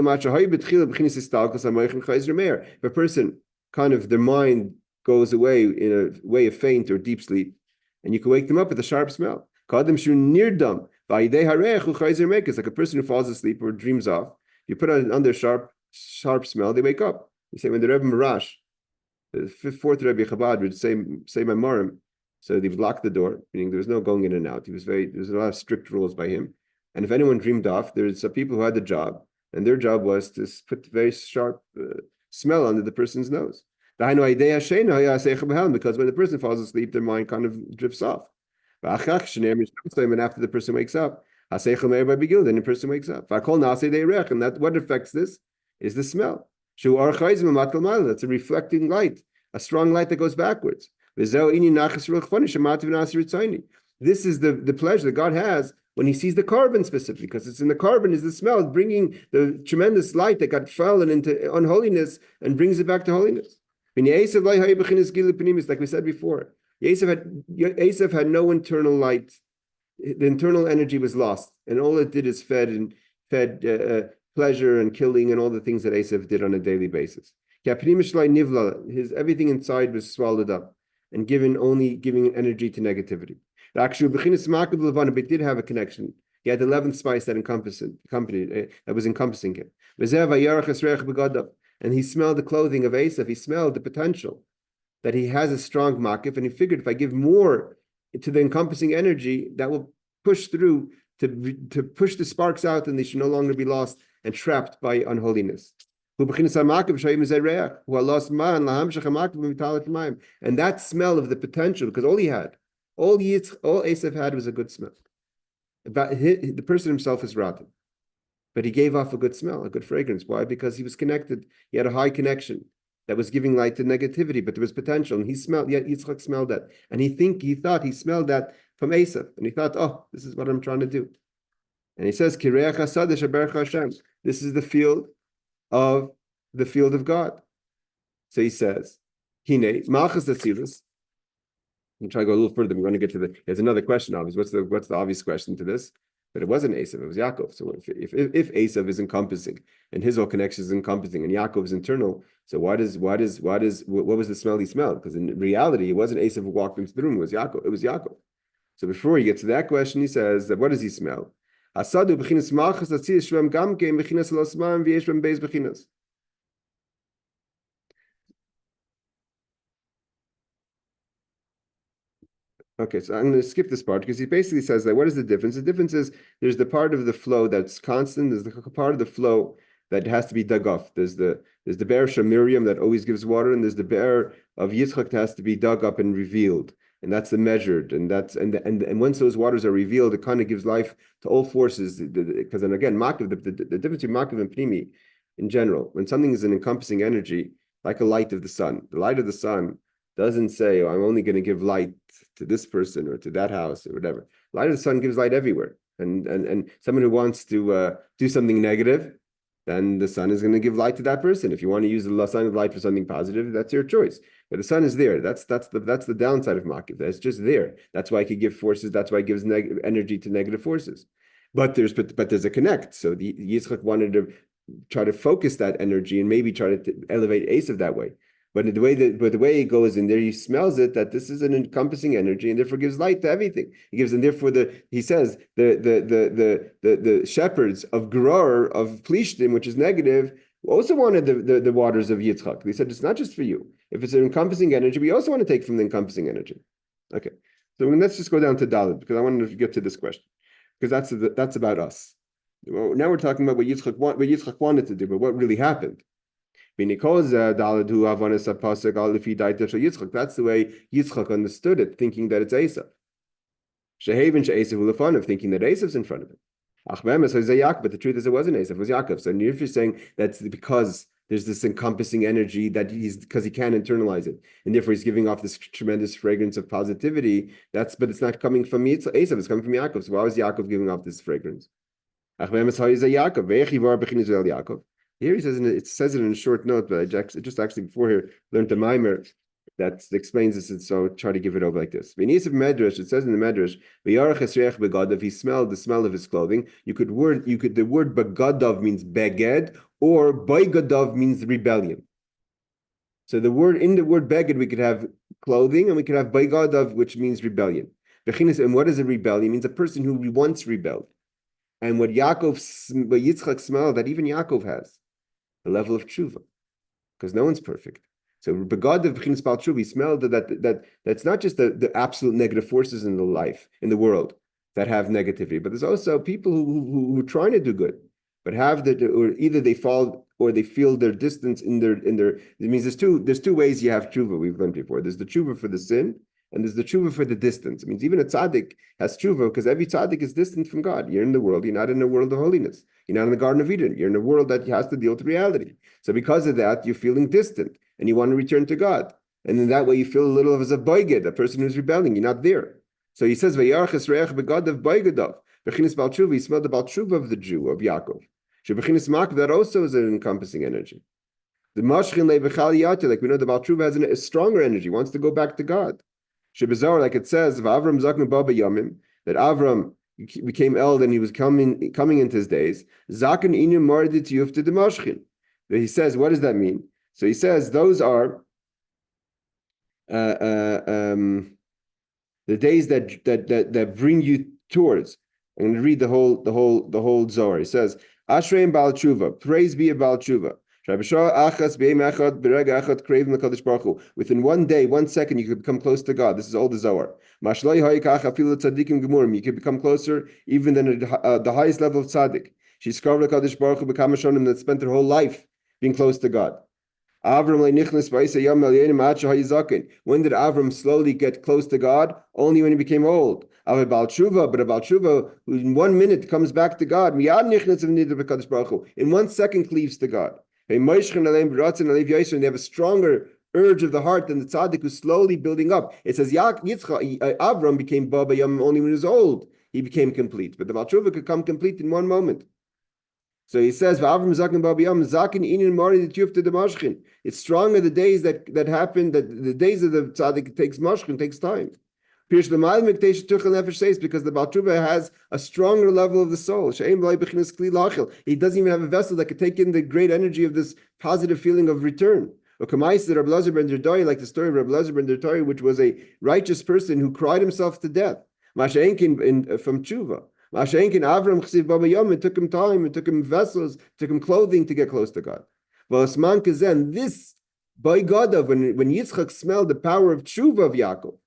A: a person kind of their mind goes away in a way of faint or deep sleep, and you can wake them up with a sharp smell. Like a person who falls asleep or dreams off, you put on under sharp smell, they wake up. You say when the Rebbe Marash, the fourth Rebbe Chabad, would say Mammar, so they've locked the door, meaning there was no going in and out. There was a lot of strict rules by him. And if anyone dreamed off, there's some people who had the job, and their job was to put very sharp smell under the person's nose. Because when the person falls asleep, their mind kind of drifts off. And after the person wakes up, then the person wakes up. And what affects this is the smell. That's a reflecting light. a strong light that goes backwards. This is the pleasure that God has when he sees the carbon specifically, because it's in the carbon is the smell, bringing the tremendous light that got fallen into unholiness and brings it back to holiness. Like we said before, Eisav had no internal light. The internal energy was lost, and all it did is fed pleasure and killing and all the things that Eisav did on a daily basis. His everything inside was swallowed up and giving energy to negativity. Actually, but it did have a connection. He had the 11th spice that was encompassing him. And he smelled the clothing of Eisav. He smelled the potential that he has a strong makif, and he figured if I give more to the encompassing energy, that will push through to push the sparks out, and they should no longer be lost and trapped by unholiness. And that smell of the potential, because all Eisav had was a good smell. The person himself is rotten, but he gave off a good smell, a good fragrance. Why? Because he was connected. He had a high connection that was giving light to negativity, but there was potential, and Yitzchak smelled that, and he thought he smelled that from Eisav, and he thought, oh, this is what I'm trying to do. And he says, this is the field of God. So he says, Hine, Malchus Atzilus. You try to go a little further. We're going to get to there's another question, obviously. What's the obvious question to this? But it wasn't Eisav, it was Yaakov. So if Eisav is encompassing, and his whole connection is encompassing, and Yaakov is internal, so what was the smell he smelled? Because in reality, it wasn't Eisav who walked into the room, it was Yaakov. So before he gets to that question, he says that what does he smell? Asadu b'chinas malchus atzilus shvem gamkein b'chinas losman v'yesh b'm beis b'chinas. Okay, so I'm going to skip this part because he basically says that what is the difference? The difference is there's the part of the flow that's constant. There's the part of the flow that has to be dug off. There's the bear Miriam that always gives water, and there's the bear of Yitzchak that has to be dug up and revealed, and that's the measured. And once those waters are revealed, it kind of gives life to all forces. Because then again, the difference between Makav and Pnimi in general, when something is an encompassing energy, like a light of the sun, the light of the sun doesn't say, oh, I'm only going to give light to this person or to that house or whatever. Light of the sun gives light everywhere. And someone who wants to do something negative, then the sun is going to give light to that person. If you want to use the sun of light for something positive, that's your choice. But the sun is there. That's the downside of Makif. It's just there. That's why it can give forces. That's why it gives energy to negative forces. But there's a connect. So the Yitzchak wanted to try to focus that energy and maybe try to elevate Eisav that way. But the way it goes in there, he smells it that this is an encompassing energy and therefore gives light to everything. He gives, and therefore he says the shepherds of Geror of Plishtim, which is negative, also wanted the waters of Yitzchak. They said it's not just for you. If it's an encompassing energy, we also want to take from the encompassing energy. Okay, so let's just go down to Dalet because I wanted to get to this question because that's about us. Well, now we're talking about what Yitzchak wanted to do, but what really happened. That's the way Yitzchak understood it, thinking that it's Eisav. Thinking that Eisav's in front of him. But the truth is it wasn't Eisav, it was Yaakov. So if you're saying that's because there's this encompassing energy that because he can't internalize it, and therefore he's giving off this tremendous fragrance of positivity, but it's not coming from Eisav, it's coming from Yaakov. So why was Yaakov giving off this fragrance? Here he says it says it in a short note, but I just actually before here learned the Mammar that explains this, and so try to give it over like this. It says in the Medrash, if he smelled the smell of his clothing, the word begadav means beged, or baigadav means rebellion. So the word beged we could have clothing, and we could have baigadav, which means rebellion. And what is a rebellion? It means a person who once rebelled. And what Yitzchak smelled, that even Yaakov has, the level of tshuva, because no one's perfect. So begadav b'chinas bal tshuva, he smelled that's not just the absolute negative forces in the world that have negativity, but there's also people who are trying to do good, but or either they fall or they feel their distance in their. It means there's two ways you have tshuva. We've learned before. There's the tshuva for the sin, and there's the tshuva for the distance. It means even a tzaddik has tshuva because every tzaddik is distant from God. You're in the world. You're not in a world of holiness. You're not in the Garden of Eden. You're in a world that has to deal with reality. So because of that, you're feeling distant and you want to return to God. And in that way, you feel a little as a boiged, a person who's rebelling. You're not there. So he says, "Vayarches reach begadav boigedav." Bechinas Baal Tshuva, he smelled the Baal Tshuva of the Jew, of Yaakov. Shebechinas Mak, that also is an encompassing energy. The Mashchin lebechal yati, like we know, the Baal Tshuva has a stronger energy, wants to go back to God. Shebezar, like it says, "Avram zaknu baba yamim," that Avram became old and he was coming into his days. Zaken inu mardit yufta de Mashchin. He says, what does that mean? So he says those are the days that bring you towards. I'm going to read the whole Zohar. He says, Ashreim Baal Tshuva, praise be a Baal Tshuva. Within 1 day, 1 second, you could become close to God. This is all the Zohar. You could become closer even than the highest level of tzaddik. She's that spent their whole life being close to God. When did Avram slowly get close to God? Only when he became old. But a Baal Tshuva, who in 1 minute comes back to God, in 1 second cleaves to God. They have a stronger urge of the heart than the tzaddik who's slowly building up. It says Yitzchak, Avram became Baba Yam only when he was old. He became complete. But the Baal Tshuva could come complete in 1 moment. So he says, it's stronger the days that happen, that the days of the tzaddik takes mashkin, takes time. Because the Baal Tshuva has a stronger level of the soul. He doesn't even have a vessel that could take in the great energy of this positive feeling of return. Like the story of Rabbi Tzvi, which was a righteous person who cried himself to death. From Tshuva. Avram Chsiv Baba Yom, it took him time, it took him vessels, it took him clothing to get close to God. This by God of when Yitzchak smelled the power of Tshuva of Yaakov,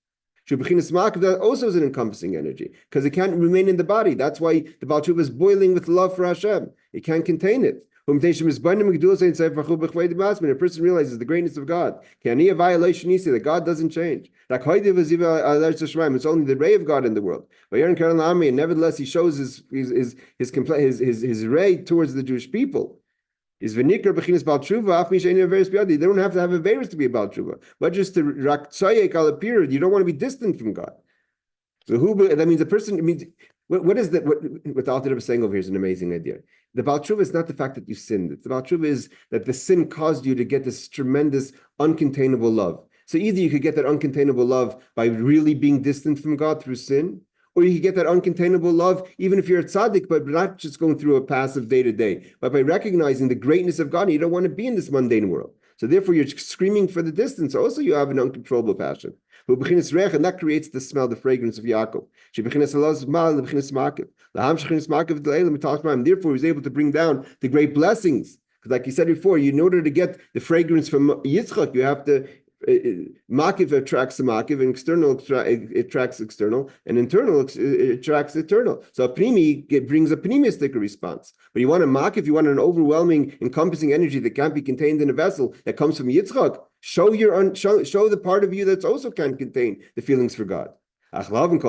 A: that also is an encompassing energy because it can't remain in the body. That's why the Baal Tshuva is boiling with love for Hashem. It can't contain it. When a person realizes the greatness of God, that God doesn't change. It's only the ray of God in the world. And nevertheless, he shows his ray towards the Jewish people. They don't have to have a virus to be a Baal Tshuva, but just to raktsayek al period. You don't want to be distant from God. So that means a person. It means what is that? What the Alter Rebbe is saying over here is an amazing idea. The Baal Tshuva is not the fact that you sinned. The Baal Tshuva is that the sin caused you to get this tremendous, uncontainable love. So either you could get that uncontainable love by really being distant from God through sin, or you could get that uncontainable love even if you're a tzaddik, but not just going through a passive day-to-day, but by recognizing the greatness of God, and you don't want to be in this mundane world. So therefore you're screaming for the distance. Also you have an uncontrollable passion. And that creates the smell, the fragrance of Yaakov. Therefore he's able to bring down the great blessings. Because like you said before, in order to get the fragrance from Yitzchak, you have to Makiv attracts the Makiv, and external attracts external, and internal attracts eternal. So a Primi brings a Pnimistic response. But you want a Makiv, you want an overwhelming, encompassing energy that can't be contained in a vessel that comes from Yitzchak. Show the part of you that also can contain the feelings for God. But what do you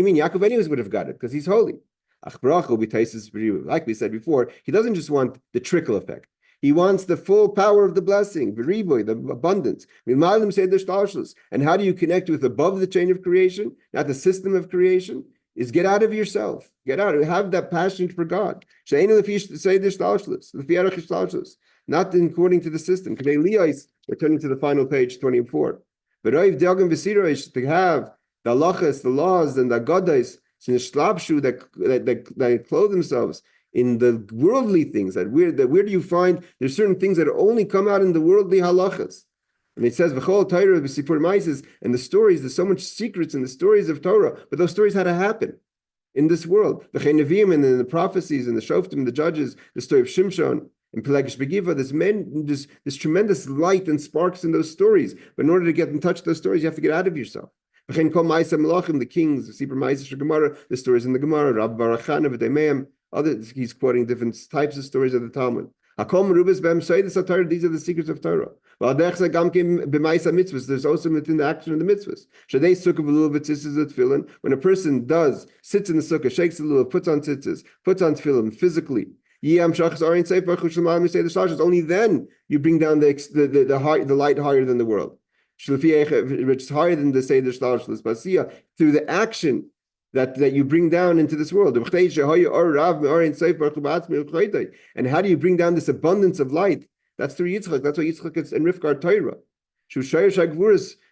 A: mean? Yaakov anyways would have got it because he's holy. Like we said before, he doesn't just want the trickle effect. He wants the full power of the blessing, the abundance. And how do you connect with above the chain of creation, not the system of creation? Is get out of yourself. Get out. Have that passion for God. Not according to the system. We're turning to the final page, 24. But to have the halachas, the laws, and the godais, that clothe themselves in the worldly things. Where do you find there's certain things that only come out in the worldly halachas? And it says v'chol Torah b'sipur ma'ases, and the stories. There's so much secrets in the stories of Torah, but those stories had to happen in this world. The Nevi'im and the prophecies and the Shoftim, the judges, the story of Shimshon and Pelegish Begiva. There's tremendous light and sparks in those stories. But in order to get in touch with those stories, you have to get out of yourself. The kings, the stories in the Gemara, Rabbi Barachana, V'demeim, others. He's quoting different types of stories of the Talmud. These are the secrets of Torah. There's also within the action of the mitzvahs. When a person sits in the sukkah, shakes the lulav, puts on tzitzis, puts on tefillin physically, It's only then you bring down the light higher than the world, which is higher than the Seder Shlal through the action that you bring down into this world. And how do you bring down this abundance of light? That's through Yitzchak. That's why Yitzchak is and Rivka are Torah.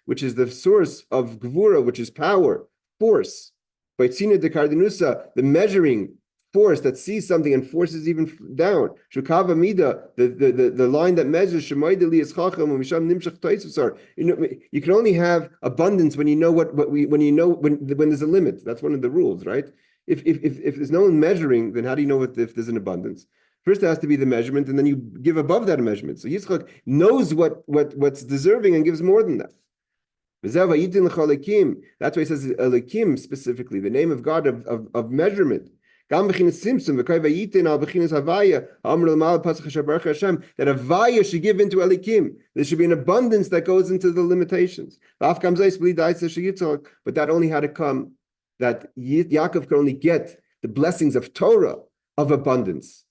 A: Which is the source of Gvura, which is power, force. By Tzina de Kardinusa, the measuring force that sees something and forces even down. Shukava Mida, the line that measures Shemaideli is Chacham Misham Nimshach Taisusar. You can only have abundance when you know when there's a limit. That's one of the rules, right? If there's no one measuring, then how do you know if there's an abundance? First, there has to be the measurement, and then you give above that measurement. So Yitzchak knows what's deserving and gives more than that. That's why he says Elikim specifically, the name of God of measurement. That Havaya should give into Elikim. There should be an abundance that goes into the limitations. But that only had to come, that Yaakov could only get the blessings of Torah of abundance.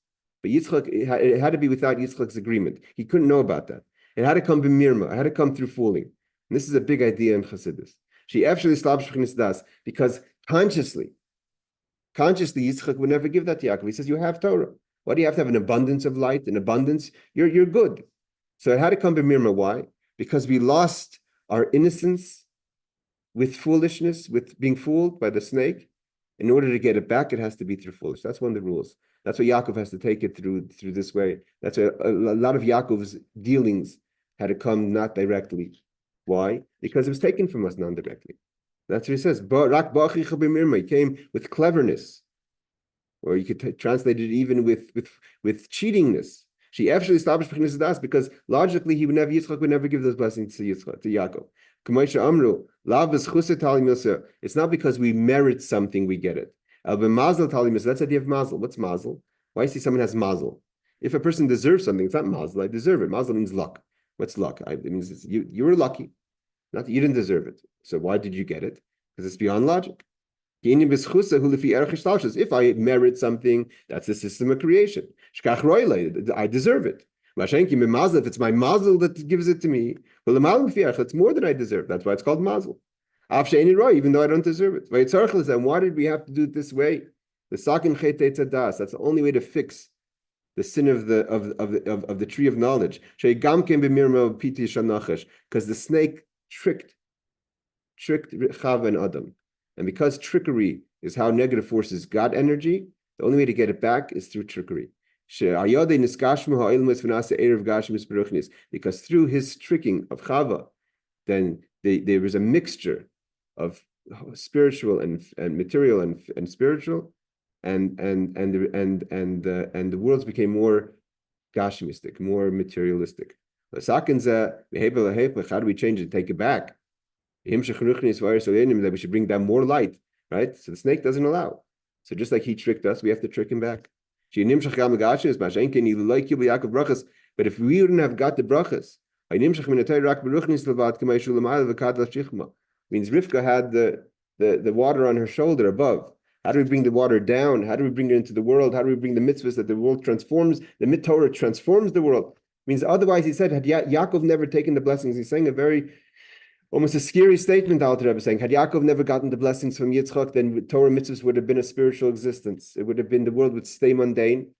A: But Yitzchak, it had to be without Yitzchak's agreement. He couldn't know about that. It had to come b'mirma. It had to come through fooling. And this is a big idea in Chassidus. She actually slaps das because consciously, Yitzchak would never give that to Yaakov. He says, you have Torah. Why do you have to have an abundance of light, an abundance? You're good. So it had to come b'mirma. Why? Because we lost our innocence with foolishness, with being fooled by the snake. In order to get it back, it has to be through foolishness. That's one of the rules. That's why Yaakov has to take it through this way. That's why a lot of Yaakov's dealings had to come not directly. Why? Because it was taken from us non-directly. That's what he says. He came with cleverness, or you could translate it even with cheatingness. She actually established because logically Yitzchak would never give those blessings to Yaakov. It's not because we merit something we get it. That's the idea of mazel. What's mazel? Why see someone has mazel? If a person deserves something, it's not mazel. I deserve it. Mazel means luck. What's luck? It means you were lucky. Not that you didn't deserve it. So why did you get it? Because it's beyond logic. If I merit something, that's the system of creation. I deserve it. If it's my mazel that gives it to me, it's more than I deserve. That's why it's called mazel. Even though I don't deserve it. And why did we have to do it this way? That's the only way to fix the sin of the tree of knowledge. Because the snake tricked Chava and Adam. And because trickery is how negative forces got energy, the only way to get it back is through trickery. Because through his tricking of Chava, then there was a mixture of spiritual and material and spiritual, and the worlds became more gashimistic, more materialistic. How do we change it? Take it back. That we should bring down more light, right? So the snake doesn't allow. So just like he tricked us, we have to trick him back. But if we wouldn't have got the brachas, means Rivka had the water on her shoulder above. How do we bring the water down? How do we bring it into the world? How do we bring the mitzvahs that the world transforms? The Torah transforms the world. Means otherwise, he said, had Yaakov never taken the blessings, he's saying almost a scary statement, Alter Rebbe saying, had Yaakov never gotten the blessings from Yitzchak, then Torah mitzvahs would have been a spiritual existence. It would have been, the world would stay mundane,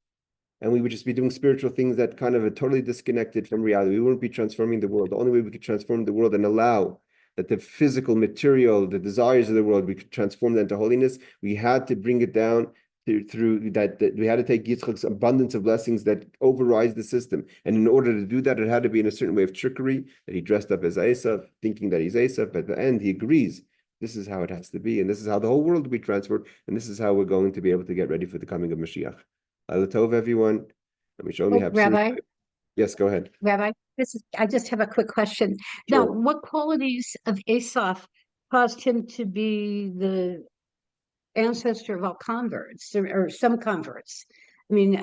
A: and we would just be doing spiritual things that kind of are totally disconnected from reality. We wouldn't be transforming the world. The only way we could transform the world and allow that the physical material, the desires of the world, we could transform that into holiness, we had to bring it down through that we had to take Yitzchak's abundance of blessings that overrides the system. And in order to do that, it had to be in a certain way of trickery, that he dressed up as Eisav, thinking that he's Eisav, but at the end he agrees. This is how it has to be, and this is how the whole world will be transferred, and this is how we're going to be able to get ready for the coming of Mashiach. Laila Tov, everyone. And we should only have
C: Rabbi.
A: Yes, go ahead.
C: Rabbi, I just have a quick question. Now,
A: Sure.
C: what qualities of Eisav caused him to be the ancestor of all converts or some converts? I mean,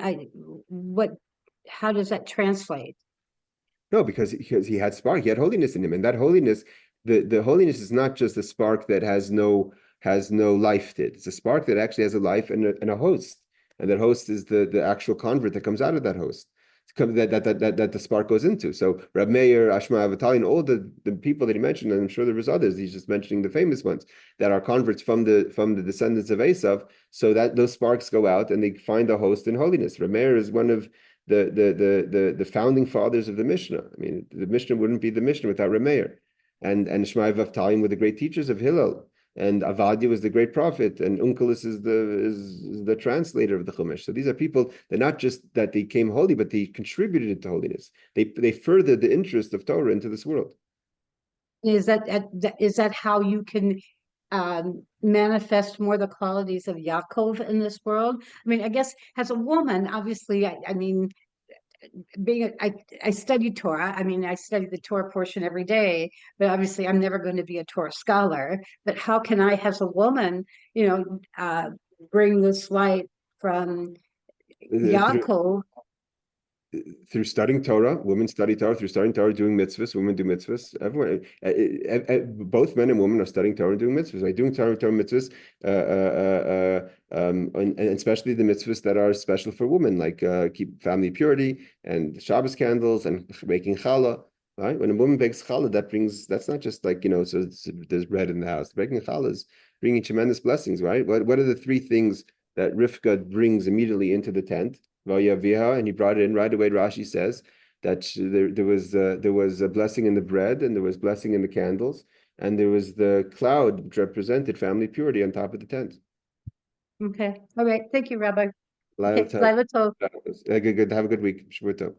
C: how does that translate?
A: No, because he had spark, he had holiness in him, and that holiness, the holiness is not just a spark that has no life to it. It's a spark that actually has a life and a host. and that host is the actual convert that comes out of that host. That the spark goes into. So Reb Meir, Ashma Avatali, and all the people that he mentioned, and I'm sure there was others. He's just mentioning the famous ones that are converts from the descendants of Eisav. So that those sparks go out and they find a host in holiness. Reb Meir is one of the founding fathers of the Mishnah. I mean, the Mishnah wouldn't be the Mishnah without Reb Meir. And Shmai Vavtalim were the great teachers of Hillel. And Avadia was the great prophet, and Unkelis is the translator of the Chumash. So these are people that not just that they came holy, but they contributed to holiness. They furthered the interest of Torah into this world.
C: Is that how you can manifest more the qualities of Yaakov in this world? I mean, I guess as a woman, obviously, I mean, I study Torah. I mean, I study the Torah portion every day, but obviously I'm never going to be a Torah scholar. But how can I, as a woman, bring this light from Yaakov?
A: Through studying Torah, women study Torah. Through studying Torah, doing mitzvahs, women do mitzvahs. Everyone, both men and women are studying Torah and doing mitzvahs. By doing Torah mitzvahs, and especially the mitzvahs that are special for women, like keep family purity and Shabbos candles and making challah. Right? When a woman bakes challah, that's not just like so there's bread in the house. Baking challah is bringing tremendous blessings. Right? What are the three things that Rivka brings immediately into the tent? And he brought it in right away. Rashi says that there was a blessing in the bread, and there was blessing in the candles, and there was the cloud which represented family purity on top of the tent.
C: Okay, all right. Thank you, Rabbi.
A: Good. Have a good week. Shavua tov.